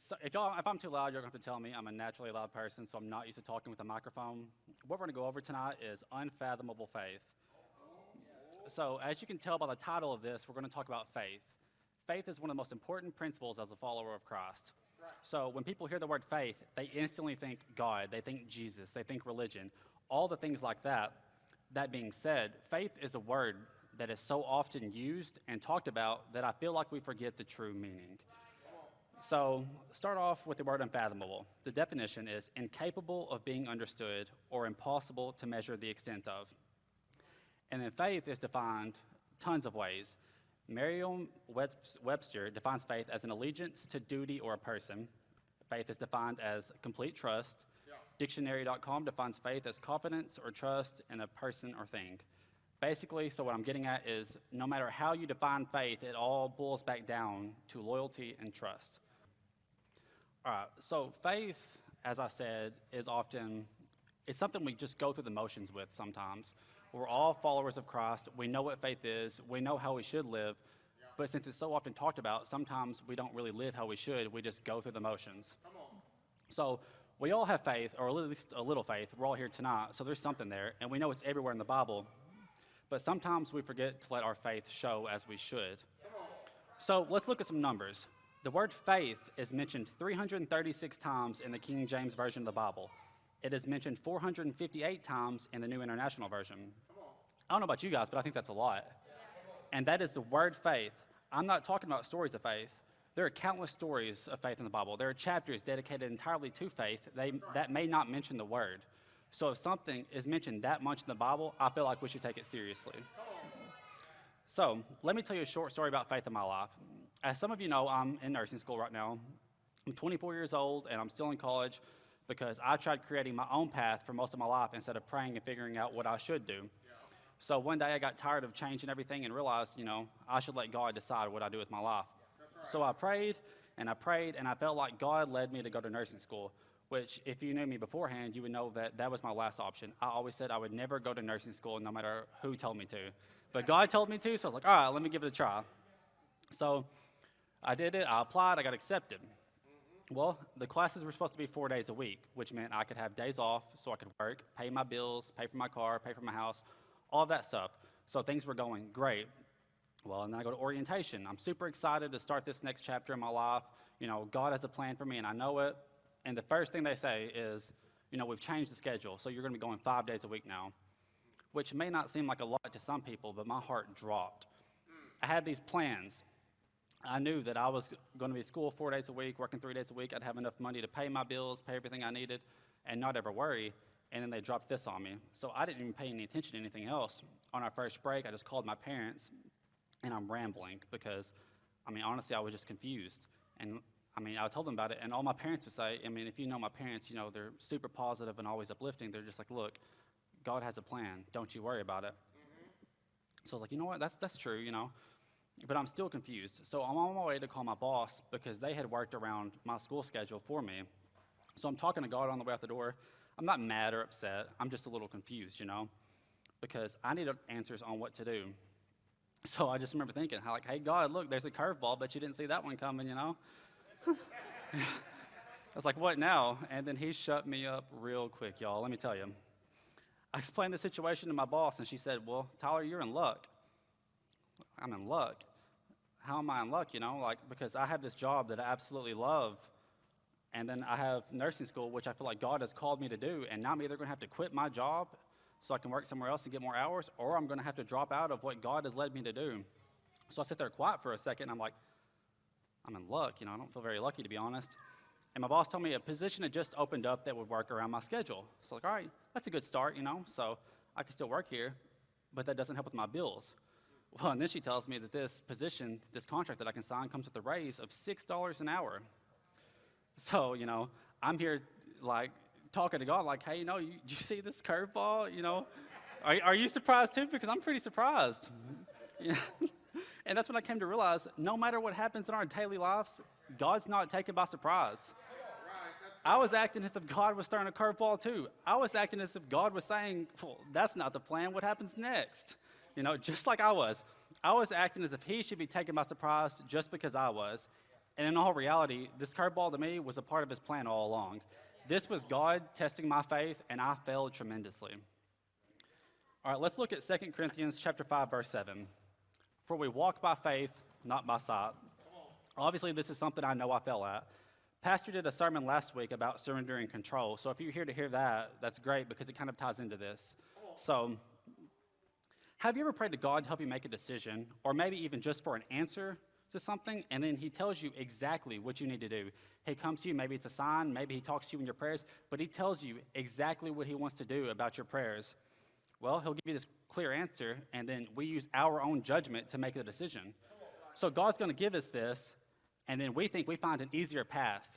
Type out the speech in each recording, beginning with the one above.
So if I'm too loud, you're going to have to tell me. I'm a naturally loud person, so I'm not used to talking with a microphone. What we're going to go over tonight is unfathomable faith. So as you can tell by the title of this, we're going to talk about faith. Faith is one of the most important principles as a follower of Christ. So when people hear the word faith, they instantly think God, they think Jesus, they think religion, all the things like that. That being said, faith is a word that is so often used and talked about that I feel like we forget the true meaning. So start off with the word unfathomable. The definition is incapable of being understood or impossible to measure the extent of. And then faith is defined tons of ways. Merriam-Webster defines faith as an allegiance to duty or a person. Faith is defined as complete trust. Dictionary.com defines faith as confidence or trust in a person or thing. Basically, so what I'm getting at is no matter how you define faith, it all boils back down to loyalty and trust. All right, so faith, as I said, is often, it's something we just go through the motions with sometimes. We're all followers of Christ. We know what faith is. We know how we should live. But since it's so often talked about, sometimes we don't really live how we should. We just go through the motions. So we all have faith, or at least a little faith. We're all here tonight, so there's something there. And we know it's everywhere in the Bible. But sometimes we forget to let our faith show as we should. So let's look at some numbers. The word faith is mentioned 336 times in the King James Version of the Bible. It is mentioned 458 times in the New International Version. I don't know about you guys, but I think that's a lot. And that is the word faith. I'm not talking about stories of faith. There are countless stories of faith in the Bible. There are chapters dedicated entirely to faith that may not mention the word. So if something is mentioned that much in the Bible, I feel like we should take it seriously. So let me tell you a short story about faith in my life. As some of you know, I'm in nursing school right now. I'm 24 years old, and I'm still in college because I tried creating my own path for most of my life instead of praying and figuring out what I should do. So one day I got tired of changing everything and realized, I should let God decide what I do with my life. So I prayed, and I felt like God led me to go to nursing school, which if you knew me beforehand, you would know that that was my last option. I always said I would never go to nursing school no matter who told me to. But God told me to, so I was like, all right, let me give it a try. So I did it, I applied, I got accepted. Well, the classes were supposed to be 4 days a week, which meant I could have days off so I could work, pay my bills, pay for my car, pay for my house, all of that stuff. So things were going great. Well, and then I go to orientation. I'm super excited to start this next chapter in my life. God has a plan for me, and I know it. And the first thing they say is, we've changed the schedule, so you're going to be going 5 days a week now, which may not seem like a lot to some people, but my heart dropped. I had these plans. I knew that I was going to be at school 4 days a week, working 3 days a week. I'd have enough money to pay my bills, pay everything I needed, and not ever worry. And then they dropped this on me. So I didn't even pay any attention to anything else. On our first break, I just called my parents, and I'm rambling because, honestly, I was just confused. And, I told them about it, and all my parents would say, if you know my parents, they're super positive and always uplifting. They're just like, look, God has a plan. Don't you worry about it. So I was like, you know what, that's true, But I'm still confused. So I'm on my way to call my boss because they had worked around my school schedule for me. So I'm talking to God on the way out the door. I'm not mad or upset. I'm just a little confused, because I needed answers on what to do. So I just remember thinking, hey, God, look, there's a curveball, but you didn't see that one coming, I was like, what now? And then he shut me up real quick, y'all. Let me tell you. I explained the situation to my boss, and she said, well, Tyler, you're in luck. I'm in luck. How am I in luck, because I have this job that I absolutely love, and then I have nursing school, which I feel like God has called me to do, and now I'm either going to have to quit my job so I can work somewhere else and get more hours, or I'm going to have to drop out of what God has led me to do. So I sit there quiet for a second, and I'm like, I'm in luck, I don't feel very lucky, to be honest. And my boss told me a position had just opened up that would work around my schedule. So I was like, all right, that's a good start, so I can still work here, but that doesn't help with my bills. Well, and then she tells me that this position, this contract that I can sign comes with a raise of $6 an hour. So, I'm here, talking to God, hey, you see this curveball, Are you surprised too? Because I'm pretty surprised. And that's when I came to realize, no matter what happens in our daily lives, God's not taken by surprise. I was acting as if God was throwing a curveball too. I was acting as if God was saying, well, that's not the plan. What happens next? Just like I was. I was acting as if he should be taken by surprise just because I was. And in all reality, this curveball to me was a part of his plan all along. This was God testing my faith, and I failed tremendously. All right, let's look at 2 Corinthians chapter 5, verse 7. For we walk by faith, not by sight. Obviously, this is something I know I fell at. Pastor did a sermon last week about surrendering control. So if you're here to hear that, that's great because it kind of ties into this. So have you ever prayed to God to help you make a decision, or maybe even just for an answer to something, and then he tells you exactly what you need to do? He comes to you, maybe it's a sign, maybe he talks to you in your prayers, but he tells you exactly what he wants to do about your prayers. Well, he'll give you this clear answer, and then we use our own judgment to make the decision. So God's going to give us this, and then we think we find an easier path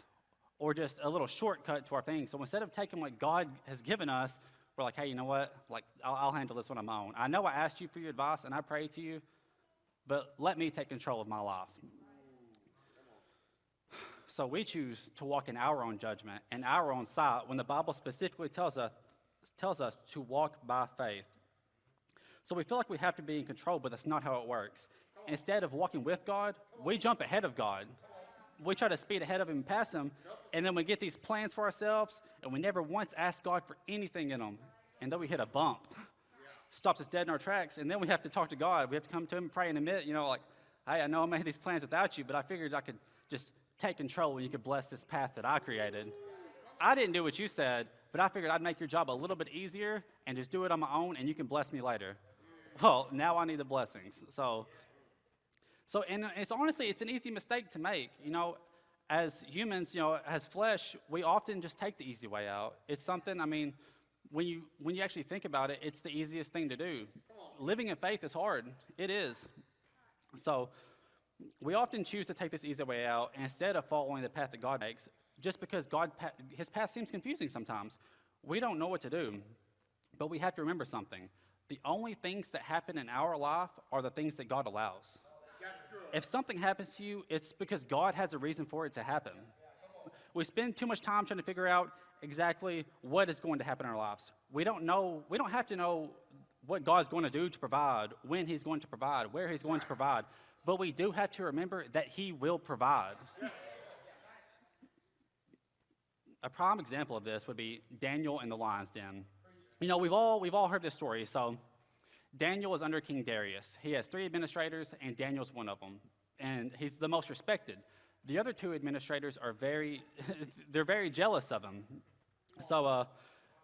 or just a little shortcut to our thing. So instead of taking what God has given us, we're like, hey, you know what? Like, I'll handle this one on my own. I know I asked you for your advice, and I prayed to you, but let me take control of my life. So we choose to walk in our own judgment and our own sight when the Bible specifically tells us to walk by faith. So we feel like we have to be in control, but that's not how it works. Instead of walking with God, we jump ahead of God. We try to speed ahead of him and pass him, and then we get these plans for ourselves, and we never once ask God for anything in them. And then we hit a bump, stops us dead in our tracks, and then we have to talk to God. We have to come to him and pray and admit, like, hey, I know I made these plans without you, but I figured I could just take control and you could bless this path that I created. I didn't do what you said, but I figured I'd make your job a little bit easier and just do it on my own, and you can bless me later. Well, now I need the blessings. So and it's honestly, it's an easy mistake to make. As humans, as flesh, we often just take the easy way out. It's something, when you actually think about it, it's the easiest thing to do. Living in faith is hard. It is. So we often choose to take this easy way out instead of following the path that God makes, just because his path seems confusing sometimes. We don't know what to do, but we have to remember something. The only things that happen in our life are the things that God allows. If something happens to you, it's because God has a reason for it to happen. We spend too much time trying to figure out exactly what is going to happen in our lives. We don't have to know what God's going to do to provide, when he's going to provide, where he's going to provide, but we do have to remember that he will provide. A prime example of this would be Daniel in the lion's den. We've all heard this story. So Daniel is under King Darius. He has 3 administrators, and Daniel's one of them. And he's the most respected. The other 2 administrators are they're very jealous of him. So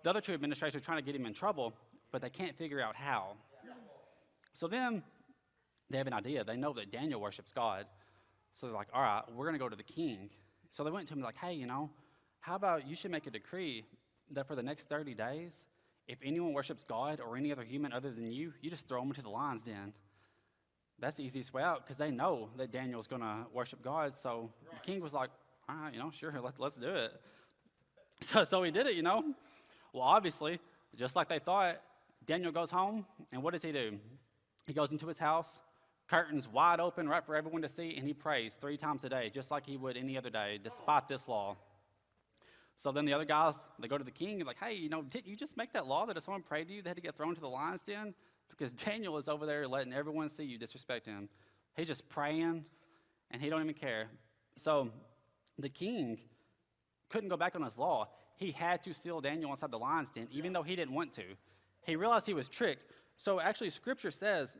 the other 2 administrators are trying to get him in trouble, but they can't figure out how. So then they have an idea. They know that Daniel worships God. So they're like, all right, we're going to go to the king. So they went to him like, hey, how about you should make a decree that for the next 30 days, if anyone worships God or any other human other than you, you just throw them into the lion's den. That's the easiest way out because they know that Daniel's going to worship God. So the king was like, all right, sure, let's do it. So he did it, Well, obviously, just like they thought, Daniel goes home, and what does he do? He goes into his house, curtains wide open, right for everyone to see, and he prays 3 times a day, just like he would any other day, despite this law. So then the other guys, they go to the king and like, hey, didn't you just make that law that if someone prayed to you, they had to get thrown to the lion's den? Because Daniel is over there letting everyone see you disrespect him. He's just praying, and he don't even care. So the king couldn't go back on his law. He had to seal Daniel inside the lion's den, even though he didn't want to. He realized he was tricked. So actually, Scripture says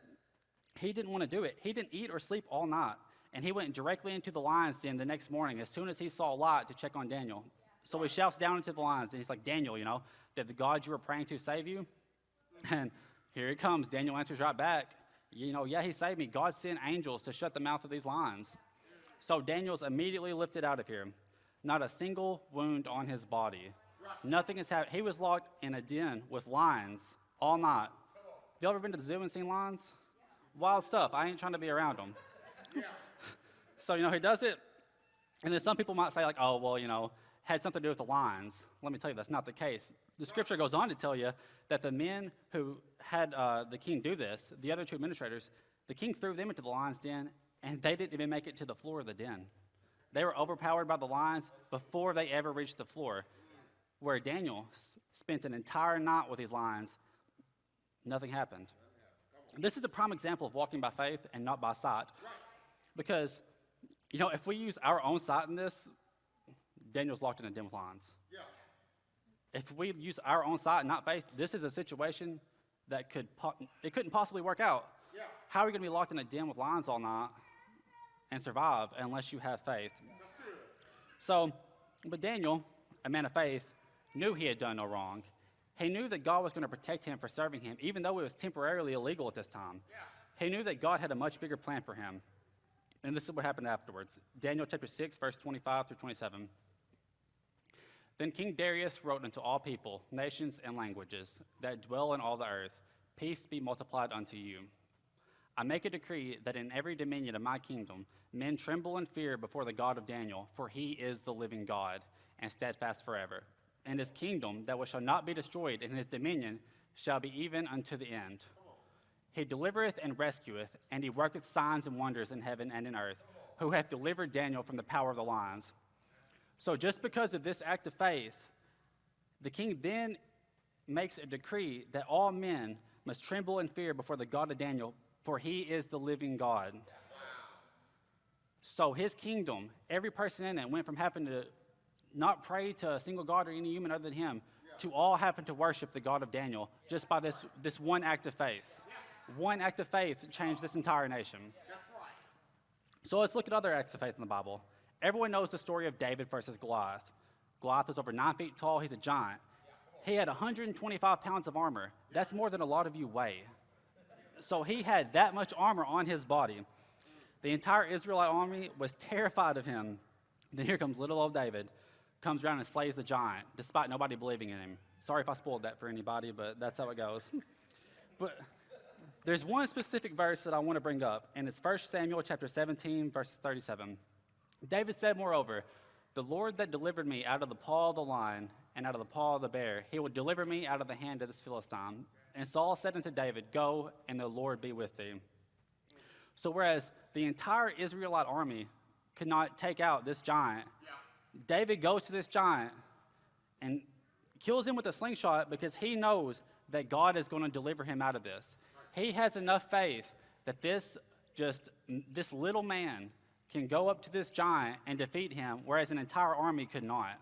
he didn't want to do it. He didn't eat or sleep all night, and he went directly into the lion's den the next morning as soon as he saw light to check on Daniel. So he shouts down into the lion's den. He's like, Daniel, did the God you were praying to save you? And here it comes. Daniel answers right back. Yeah, he saved me. God sent angels to shut the mouth of these lions. So Daniel's immediately lifted out of here. Not a single wound on his body. Nothing has happened. He was locked in a den with lions all night. Have you ever been to the zoo and seen lions? Wild stuff. I ain't trying to be around them. So, he does it. And then some people might say, like, oh, well, had something to do with the lions. Let me tell you, that's not the case. The Scripture goes on to tell you that the men who had the king do this, the other 2 administrators, the king threw them into the lion's den, and they didn't even make it to the floor of the den. They were overpowered by the lions before they ever reached the floor, where Daniel spent an entire night with these lions. Nothing happened. This is a prime example of walking by faith and not by sight, because You know, if we use our own sight in this, Daniel's locked in a den with lions. Yeah. If we use our own sight, not faith, this is a situation that it couldn't possibly work out. Yeah. How are we going to be locked in a den with lions all night and survive unless you have faith? That's good. So, but Daniel, a man of faith, knew he had done no wrong. He knew that God was going to protect him for serving him, even though it was temporarily illegal at this time. Yeah. He knew that God had a much bigger plan for him. And this is what happened afterwards. Daniel chapter 6, verse 25 through 27. Then King Darius wrote unto all people, nations, and languages that dwell in all the earth, peace be multiplied unto you. I make a decree that in every dominion of my kingdom men tremble and fear before the God of Daniel, for he is the living God, and steadfast forever. And his kingdom that shall not be destroyed, and his dominion shall be even unto the end. He delivereth and rescueth, and he worketh signs and wonders in heaven and in earth, who hath delivered Daniel from the power of the lions. So just because of this act of faith, the king then makes a decree that all men must tremble and fear before the God of Daniel, for he is the living God. So his kingdom, every person in it went from having to not pray to a single God or any human other than him, to all having to worship the God of Daniel just by this one act of faith. One act of faith changed this entire nation. That's right. So let's look at other acts of faith in the Bible. Everyone knows the story of David versus Goliath. Goliath was over 9 feet tall. He's a giant. He had 125 pounds of armor. That's more than a lot of you weigh. So he had that much armor on his body. The entire Israelite army was terrified of him. Then here comes little old David, comes around and slays the giant, despite nobody believing in him. Sorry if I spoiled that for anybody, but that's how it goes. But there's one specific verse that I want to bring up, and it's 1 Samuel chapter 17, verse 37. David said, moreover, the Lord that delivered me out of the paw of the lion and out of the paw of the bear, he will deliver me out of the hand of this Philistine. And Saul said unto David, go, and the Lord be with thee. So whereas the entire Israelite army could not take out this giant, David goes to this giant and kills him with a slingshot because he knows that God is going to deliver him out of this. He has enough faith that this little man can go up to this giant and defeat him, whereas an entire army could not.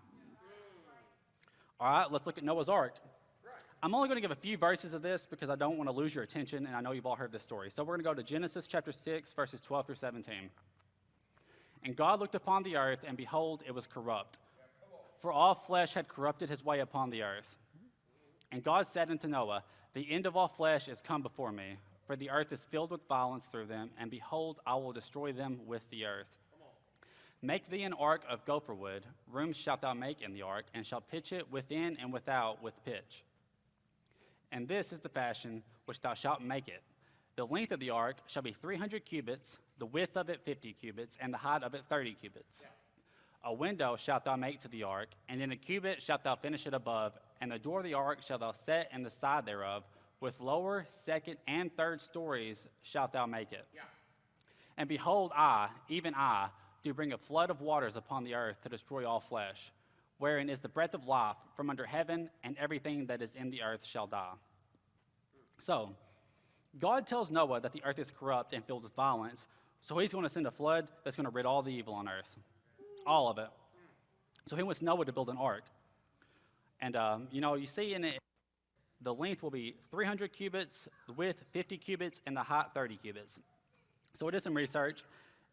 All right, let's look at Noah's Ark. I'm only going to give a few verses of this because I don't want to lose your attention, and I know you've all heard this story. So we're going to go to Genesis chapter 6, verses 12 through 17. And God looked upon the earth, and behold, it was corrupt. For all flesh had corrupted his way upon the earth. And God said unto Noah, the end of all flesh is come before me, for the earth is filled with violence through them, and behold, I will destroy them with the earth. Make thee an ark of gopher wood, rooms shalt thou make in the ark, and shalt pitch it within and without with pitch. And this is the fashion which thou shalt make it. The length of the ark shall be 300 cubits, the width of it 50 cubits, and the height of it 30 cubits. A window shalt thou make to the ark, and in a cubit shalt thou finish it above, and the door of the ark shalt thou set in the side thereof, with lower, second, and third stories shalt thou make it. And behold, I, even I, do bring a flood of waters upon the earth to destroy all flesh, wherein is the breath of life from under heaven, and everything that is in the earth shall die. So, God tells Noah that the earth is corrupt and filled with violence, so he's going to send a flood that's going to rid all the evil on earth. All of it. So he wants Noah to build an ark. And, you see in it, the length will be 300 cubits, the width 50 cubits, and the height 30 cubits. So we did some research.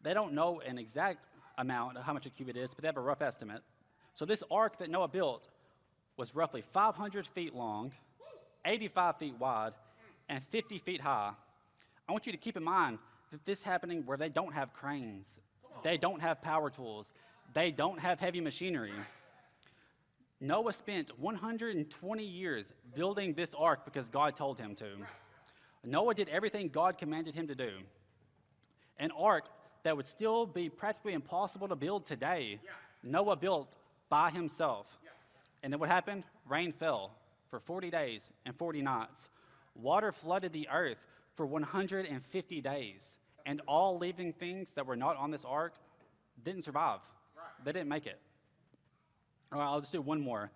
They don't know an exact amount of how much a cubit is, but they have a rough estimate. So this ark that Noah built was roughly 500 feet long, 85 feet wide, and 50 feet high. I want you to keep in mind that this is happening where they don't have cranes. They don't have power tools. They don't have heavy machinery. Noah spent 120 years building this ark because God told him to. Noah did everything God commanded him to do. An ark that would still be practically impossible to build today, Noah built by himself. And then what happened? Rain fell for 40 days and 40 nights. Water flooded the earth for 150 days. And all living things that were not on this ark didn't survive. They didn't make it. All right, I'll just do one more.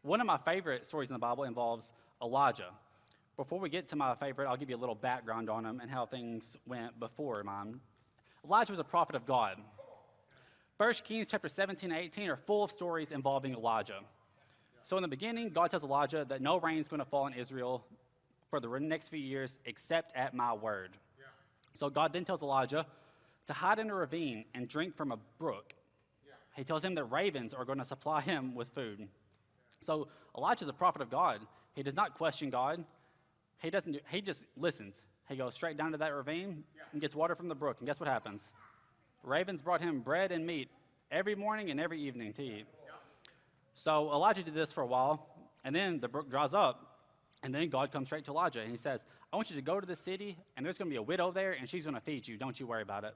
One of my favorite stories in the Bible involves Elijah. Before we get to my favorite, I'll give you a little background on him and how things went before mine. Elijah was a prophet of God. 1 Kings chapter 17 and 18 are full of stories involving Elijah. So in the beginning, God tells Elijah that no rain is going to fall in Israel for the next few years except at my word. Yeah. So God then tells Elijah to hide in a ravine and drink from a brook. Yeah. He tells him that ravens are going to supply him with food. Yeah. So Elijah is a prophet of God. He does not question God. He just listens. He goes straight down to that ravine and gets water from the brook. And guess what happens? Ravens brought him bread and meat every morning and every evening to eat. So Elijah did this for a while, and then the brook dries up, and then God comes straight to Elijah, and he says, I want you to go to the city, and there's going to be a widow there, and she's going to feed you. Don't you worry about it.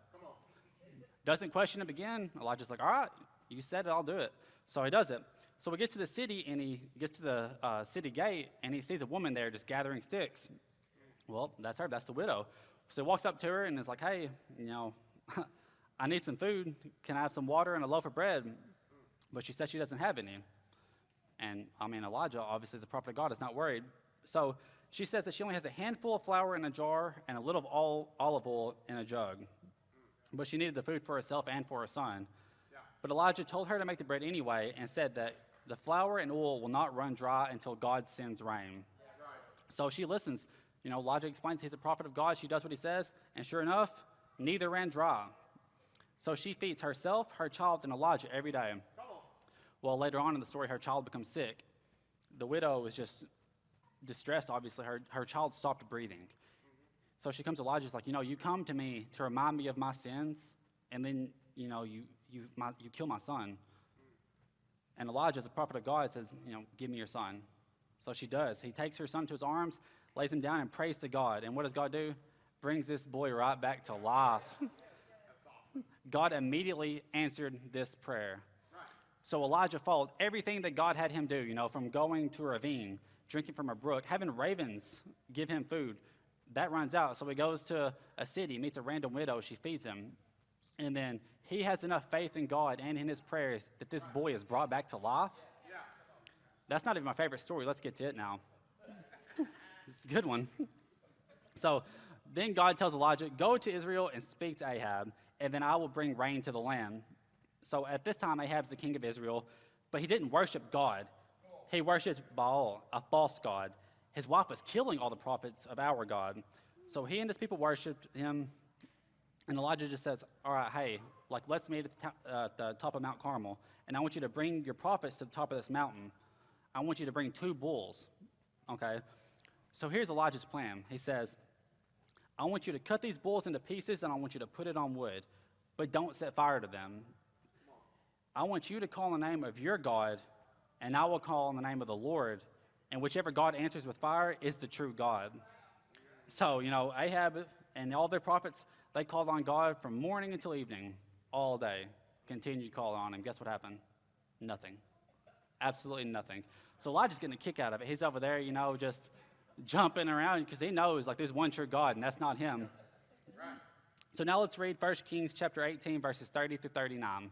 Doesn't question him again. Elijah's like, all right, you said it, I'll do it. So he does it. So he gets to the city, and he gets to the city gate, and he sees a woman there just gathering sticks. Well, that's her. That's the widow. So he walks up to her and is like, hey, I need some food. Can I have some water and a loaf of bread? But she says she doesn't have any. And, Elijah, obviously, is a prophet of God, is not worried. So she says that she only has a handful of flour in a jar and a little of olive oil in a jug. But she needed the food for herself and for her son. Yeah. But Elijah told her to make the bread anyway and said that the flour and oil will not run dry until God sends rain. Yeah, right. So she listens. Elijah explains he's a prophet of God. She does what he says. And sure enough, neither ran dry. So she feeds herself, her child, and Elijah every day. Well, later on in the story, her child becomes sick. The widow was just distressed, obviously. Her child stopped breathing. So she comes to Elijah, like, you come to me to remind me of my sins, and then, you kill my son. And Elijah, as a prophet of God, says, give me your son. So she does. He takes her son to his arms, lays him down, and prays to God. And what does God do? Brings this boy right back to life. God immediately answered this prayer. So Elijah followed everything that God had him do, from going to a ravine, drinking from a brook, having ravens give him food. That runs out. So he goes to a city, meets a random widow, she feeds him. And then he has enough faith in God and in his prayers that this boy is brought back to life. Yeah. That's not even my favorite story. Let's get to it now. It's a good one. So then God tells Elijah, go to Israel and speak to Ahab, and then I will bring rain to the land. So at this time, Ahab's the king of Israel, but he didn't worship God. He worshiped Baal, a false god. His wife was killing all the prophets of our God. So he and his people worshiped him, and Elijah just says, all right, hey, let's meet at the top of Mount Carmel, and I want you to bring your prophets to the top of this mountain. I want you to bring 2 bulls, okay? So here's Elijah's plan. He says, I want you to cut these bulls into pieces, and I want you to put it on wood, but don't set fire to them. I want you to call on the name of your God, and I will call on the name of the Lord, and whichever God answers with fire is the true God. So, Ahab and all their prophets, they called on God from morning until evening, all day, continued to call on him. Guess what happened? Nothing. Absolutely nothing. So Elijah's getting a kick out of it. He's over there, just jumping around because he knows, there's one true God, and that's not him. Right. So now let's read 1 Kings chapter 18, verses 30 through 39.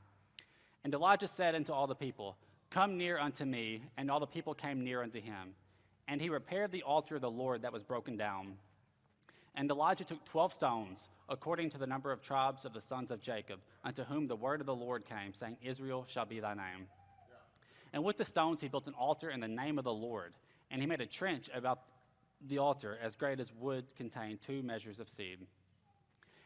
And Elijah said unto all the people, come near unto me. And all the people came near unto him. And he repaired the altar of the Lord that was broken down. And Elijah took 12 stones, according to the number of tribes of the sons of Jacob, unto whom the word of the Lord came, saying, Israel shall be thy name. Yeah. And with the stones he built an altar in the name of the Lord. And he made a trench about the altar as great as would contain 2 measures of seed.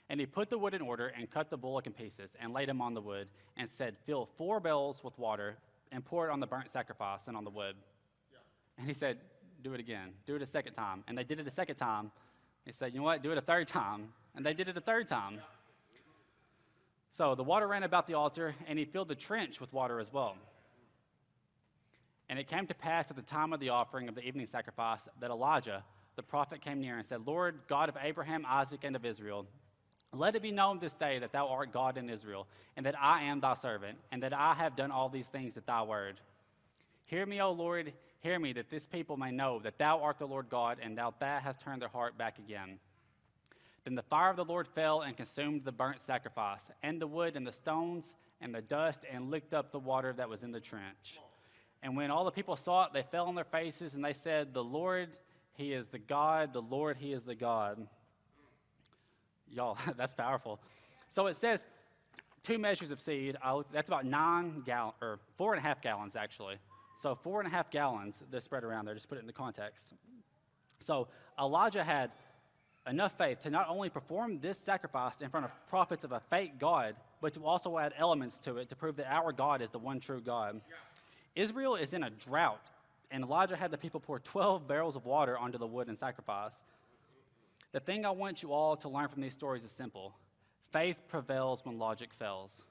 And he put the wood in order and cut the bullock in pieces and laid him on the wood and said, fill 4 barrels with water and pour it on the burnt sacrifice and on the wood. Yeah. And he said, do it again. Do it a second time. And they did it a second time. He said, you know what? Do it a third time. And they did it a third time. Yeah. So the water ran about the altar, and he filled the trench with water as well. And it came to pass at the time of the offering of the evening sacrifice that Elijah, the prophet, came near and said, Lord, God of Abraham, Isaac, and of Israel, let it be known this day that thou art God in Israel, and that I am thy servant, and that I have done all these things at thy word. Hear me, O Lord, hear me, that this people may know that thou art the Lord God, and thou hast turned their heart back again. Then the fire of the Lord fell and consumed the burnt sacrifice, and the wood, and the stones, and the dust, and licked up the water that was in the trench. And when all the people saw it, they fell on their faces, and they said, the Lord, he is the God, the Lord, he is the God. Y'all, that's powerful. So it says, 2 measures of seed. That's about 4.5 gallons, actually. So 4.5 gallons they're spread around there. Just put it into context. So Elijah had enough faith to not only perform this sacrifice in front of prophets of a fake God, but to also add elements to it to prove that our God is the one true God. Yeah. Israel is in a drought, and Elijah had the people pour 12 barrels of water onto the wood and sacrifice. The thing I want you all to learn from these stories is simple. Faith prevails when logic fails.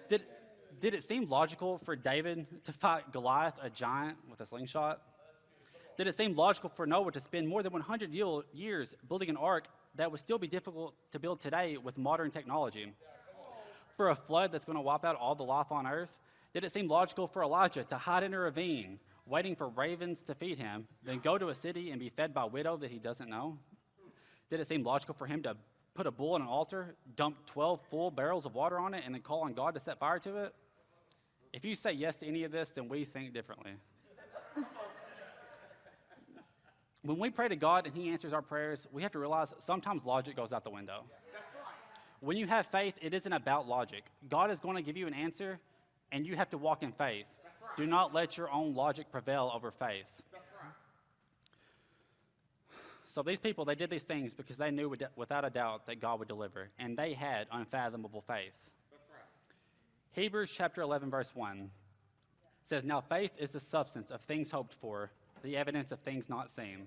Did it seem logical for David to fight Goliath, a giant, with a slingshot? Did it seem logical for Noah to spend more than 100 years building an ark that would still be difficult to build today with modern technology? For a flood that's going to wipe out all the life on earth? Did it seem logical for Elijah to hide in a ravine, waiting for ravens to feed him, then go to a city and be fed by a widow that he doesn't know? Did it seem logical for him to put a bull on an altar, dump 12 full barrels of water on it, and then call on God to set fire to it? If you say yes to any of this, then we think differently. When we pray to God and he answers our prayers, we have to realize sometimes logic goes out the window. That's right. When you have faith, it isn't about logic. God is going to give you an answer, and you have to walk in faith. That's right. Do not let your own logic prevail over faith. That's right. So these people, they did these things because they knew without a doubt that God would deliver, and they had unfathomable faith. That's right. Hebrews chapter 11, verse 1 says, "Now faith is the substance of things hoped for, the evidence of things not seen."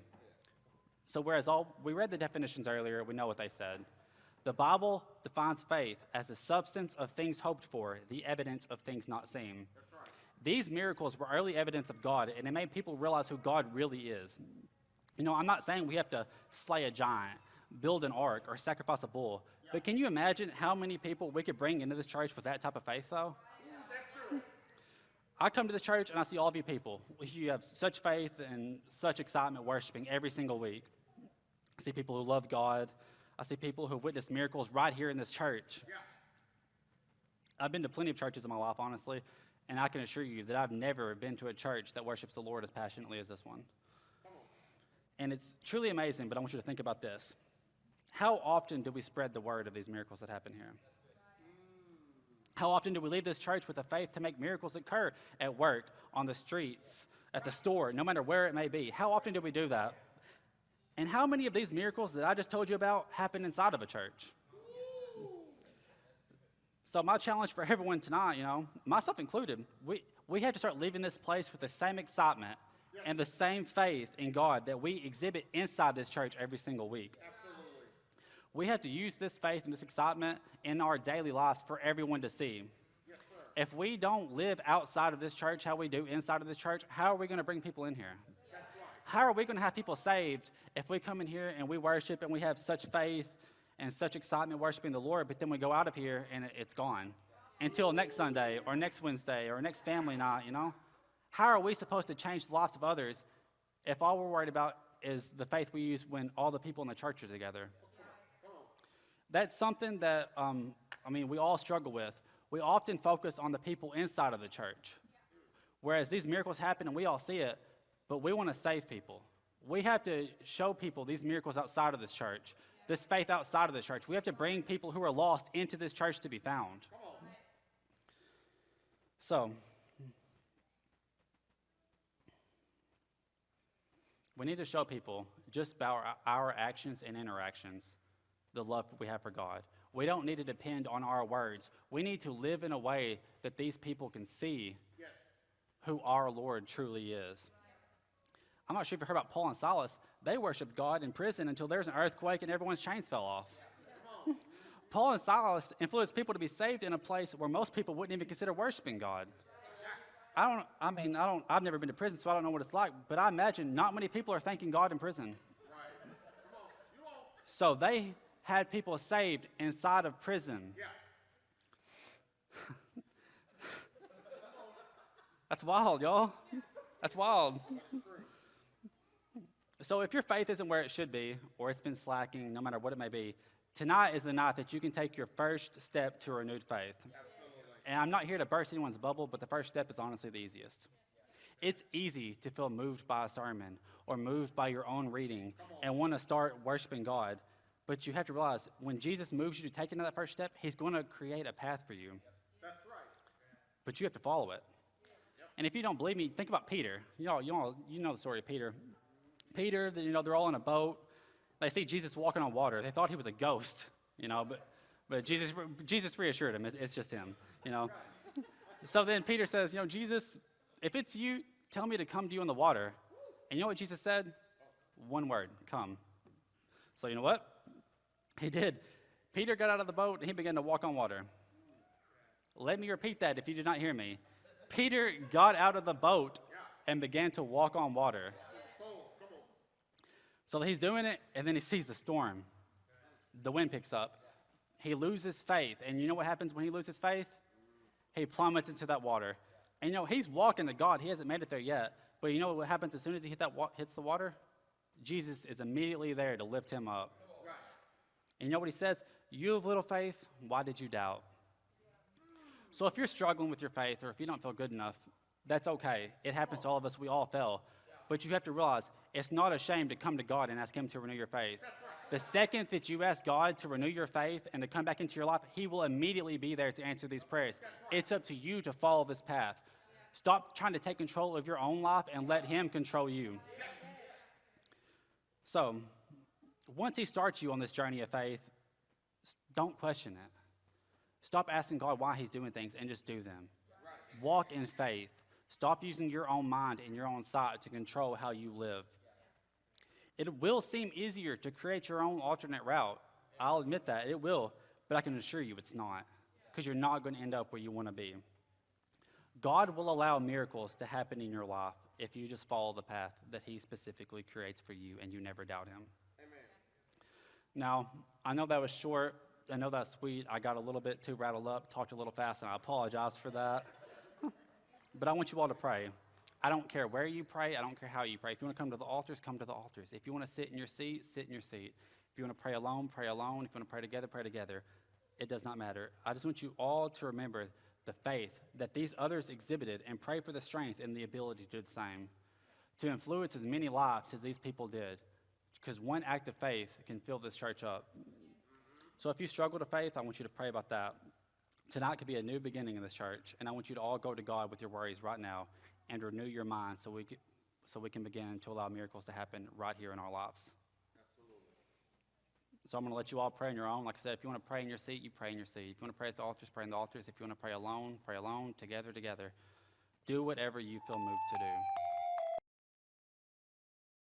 So whereas we read the definitions earlier, we know what they said. The Bible defines faith as the substance of things hoped for, the evidence of things not seen. That's right. These miracles were early evidence of God, and it made people realize who God really is. You know, I'm not saying we have to slay a giant, build an ark, or sacrifice a bull, but can you imagine how many people we could bring into this church with that type of faith, though? I come to this church and I see all of you people. You have such faith and such excitement worshiping every single week. I see people who love God. I see people who have witnessed miracles right here in this church. Yeah. I've been to plenty of churches in my life, honestly, and I can assure you that I've never been to a church that worships the Lord as passionately as this one. And it's truly amazing, but I want you to think about this. How often do we spread the word of these miracles that happen here? How often do we leave this church with the faith to make miracles occur at work, on the streets, at the store, no matter where it may be? How often do we do that? And how many of these miracles that I just told you about happen inside of a church? So my challenge for everyone tonight, you know, myself included, we have to start leaving this place with the same excitement and the same faith in God that we exhibit inside this church every single week. Absolutely. We have to use this faith and this excitement in our daily lives for everyone to see. Yes, sir. If we don't live outside of this church how we do inside of this church, how are we going to bring people in here? That's right. How are we going to have people saved if we come in here and we worship and we have such faith and such excitement worshiping the Lord, but then we go out of here and it's gone until next Sunday or next Wednesday or next family night, you know? How are we supposed to change the lives of others if all we're worried about is the faith we use when all the people in the church are together? That's something that, we all struggle with. We often focus on the people inside of the church, whereas these miracles happen and we all see it, but we want to save people. We have to show people these miracles outside of this church, this faith outside of the church. We have to bring people who are lost into this church to be found. So, we need to show people just by our actions and interactions the love we have for God. We don't need to depend on our words. We need to live in a way that these people can see who our Lord truly is. I'm not sure if you heard about Paul and Silas. They worshiped God in prison until there was an earthquake and everyone's chains fell off. Paul and Silas influenced people to be saved in a place where most people wouldn't even consider worshiping God. I've never been to prison, so I don't know what it's like, but I imagine not many people are thanking God in prison. So they had people saved inside of prison. That's wild, y'all. That's wild. So if your faith isn't where it should be, or it's been slacking, no matter what it may be, tonight is the night that you can take your first step to a renewed faith. And I'm not here to burst anyone's bubble, but the first step is honestly the easiest. It's easy to feel moved by a sermon or moved by your own reading and want to start worshiping God. But you have to realize when Jesus moves you to take another first step, he's going to create a path for you. That's right. But you have to follow it. And if you don't believe me, think about Peter. You know the story of Peter. Peter, they're all in a boat. They see Jesus walking on water. They thought he was a ghost, but Jesus reassured him. It's just him, So then Peter says, Jesus, if it's you, tell me to come to you in the water. And you know what Jesus said? One word, come. So you know what? He did. Peter got out of the boat and he began to walk on water. Let me repeat that if you did not hear me. Peter got out of the boat and began to walk on water. So he's doing it, and then he sees the storm. The wind picks up. He loses faith. And you know what happens when he loses faith? He plummets into that water. And he's walking to God. He hasn't made it there yet. But you know what happens as soon as he hits the water? Jesus is immediately there to lift him up. And you know what he says? You have little faith, why did you doubt? So if you're struggling with your faith, or if you don't feel good enough, that's okay. It happens to all of us. We all fail. But you have to realize it's not a shame to come to God and ask him to renew your faith. The second that you ask God to renew your faith and to come back into your life, he will immediately be there to answer these prayers. It's up to you to follow this path. Stop trying to take control of your own life and let him control you. So, once he starts you on this journey of faith, don't question it. Stop asking God why he's doing things and just do them. Walk in faith. Stop using your own mind and your own sight to control how you live. It will seem easier to create your own alternate route. I'll admit that, it will, but I can assure you it's not, because you're not going to end up where you want to be. God will allow miracles to happen in your life if you just follow the path that he specifically creates for you and you never doubt him. Amen. Now, I know that was short. I know that's sweet. I got a little bit too rattled up, talked a little fast, and I apologize for that. But I want you all to pray. I don't care where you pray. I don't care how you pray. If you want to come to the altars, come to the altars. If you want to sit in your seat, sit in your seat. If you want to pray alone, pray alone. If you want to pray together, pray together. It does not matter. I just want you all to remember the faith that these others exhibited and pray for the strength and the ability to do the same, to influence as many lives as these people did, because one act of faith can fill this church up. So if you struggle to faith, I want you to pray about that. Tonight could be a new beginning in this church, and I want you to all go to God with your worries right now and renew your mind so we can begin to allow miracles to happen right here in our lives. Absolutely. So I'm going to let you all pray on your own. Like I said, if you want to pray in your seat, you pray in your seat. If you want to pray at the altars, pray in the altars. If you want to pray alone, together. Do whatever you feel moved to do.